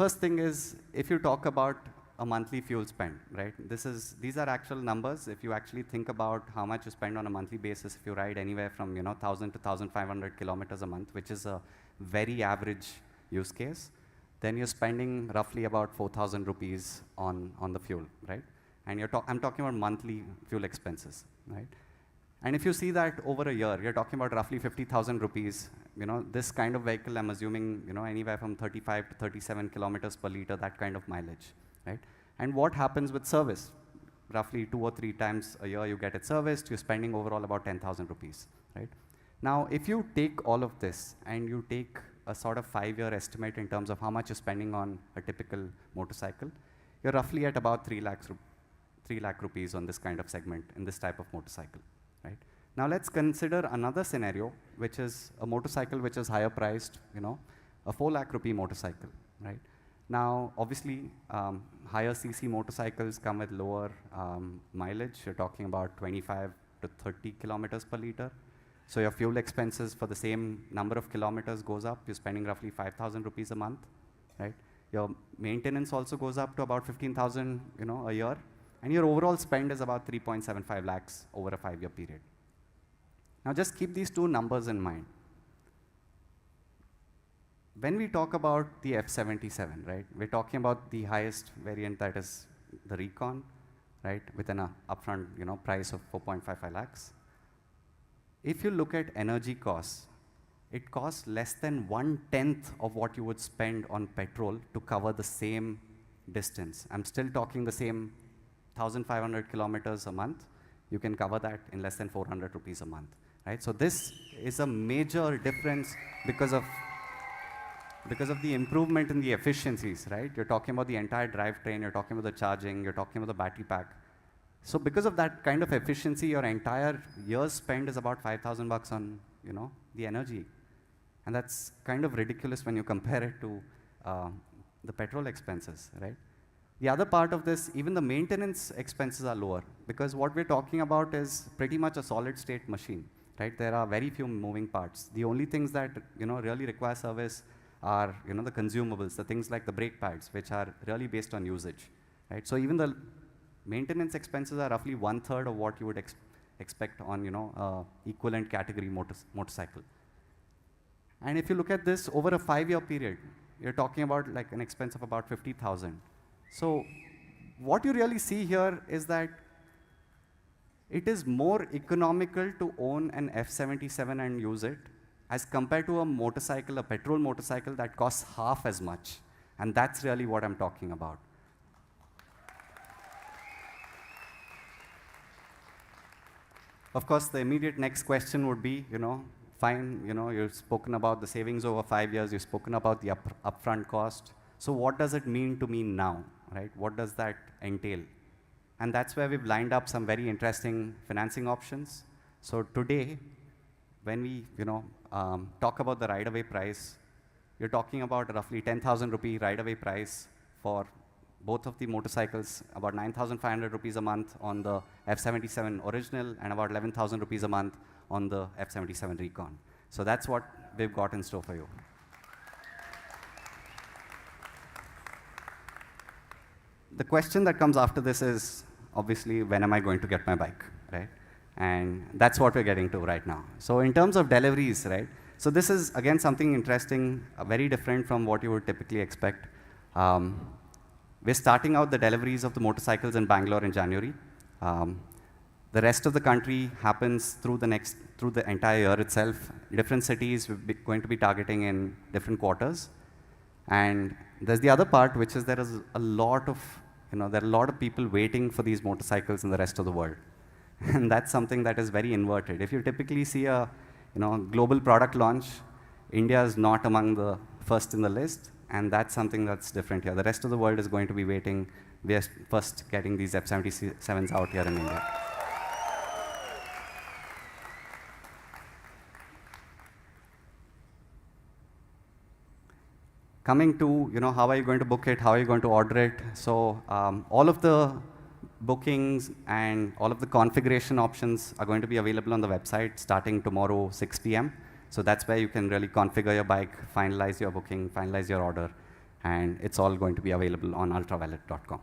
first thing is, if you talk about a monthly fuel spend, right? These are actual numbers. If you actually think about how much you spend on a monthly basis, if you ride anywhere from 1,000 to 1,500 kilometers a month, which is a very average use case, then you're spending roughly about 4,000 rupees on the fuel, right? And I'm talking about monthly fuel expenses, right? And if you see that over a year, you're talking about roughly 50,000 rupees. This kind of vehicle, I'm assuming, anywhere from 35 to 37 kilometers per liter, that kind of mileage, right? And what happens with service? Roughly 2 or 3 times a year you get it serviced, you're spending overall about 10,000 rupees, right? Now, if you take all of this and you take a sort of 5-year estimate in terms of how much you're spending on a typical motorcycle, you're roughly at about 3 lakh rupees on this kind of segment in this type of motorcycle, right? Now let's consider another scenario, which is a motorcycle which is higher priced, a 4 lakh rupee motorcycle, right? Now, obviously, higher CC motorcycles come with lower mileage. You're talking about 25 to 30 kilometers per liter. So your fuel expenses for the same number of kilometers goes up. You're spending roughly 5,000 rupees a month, right? Your maintenance also goes up to about 15,000, a year. And your overall spend is about 3.75 lakhs over a 5-year period. Now just keep these two numbers in mind. When we talk about the F77, right, we're talking about the highest variant, that is the Recon, right, with an upfront price of 4.55 lakhs. If you look at energy costs, it costs less than 1/10 of what you would spend on petrol to cover the same distance. I'm still talking the same 1,500 kilometers a month. You can cover that in less than 400 rupees a month, right? So this is a major difference because of the improvement in the efficiencies, right? You're talking about the entire drivetrain, you're talking about the charging, you're talking about the battery pack. So because of that kind of efficiency, your entire year's spend is about 5,000 bucks on, the energy. And that's kind of ridiculous when you compare it to the petrol expenses, right? The other part of this, even the maintenance expenses are lower, because what we're talking about is pretty much a solid state machine, right? There are very few moving parts. The only things that, really require service are, the consumables, the things like the brake pads, which are really based on usage, right? So even the maintenance expenses are roughly 1/3 of what you would expect on, equivalent category motorcycle. And if you look at this over a 5-year period, you're talking about like an expense of about 50,000. So what you really see here is that it is more economical to own an F77 and use it as compared to a motorcycle, a petrol motorcycle that costs half as much. And that's really what I'm talking about. Of course, the immediate next question would be, fine, you've spoken about the savings over 5 years, you've spoken about the upfront cost. So what does it mean to me now, right? What does that entail? And that's where we've lined up some very interesting financing options. So today, when we, talk about the ride-away price, you're talking about roughly 10,000 rupee ride-away price for both of the motorcycles, about 9,500 rupees a month on the F77 original, and about 11,000 rupees a month on the F77 Recon. So that's what we've got in store for you. The question that comes after this is, obviously, when am I going to get my bike, right? And that's what we're getting to right now. So in terms of deliveries, right? So this is, again, something interesting, very different from what you would typically expect. We're starting out the deliveries of the motorcycles in Bangalore in January. The rest of the country happens through the entire year itself. Different cities we're going to be targeting in different quarters. And there's the other part, which is there are a lot of people waiting for these motorcycles in the rest of the world. And that's something that is very inverted. If you typically see a global product launch, India is not among the first in the list. And that's something that's different here. The rest of the world is going to be waiting. We are first getting these F77s out here in India. Coming to, how are you going to book it? How are you going to order it? So all of the bookings and all of the configuration options are going to be available on the website starting tomorrow, 6 p.m. So that's where you can really configure your bike, finalize your booking, finalize your order. And it's all going to be available on ultraviolette.com.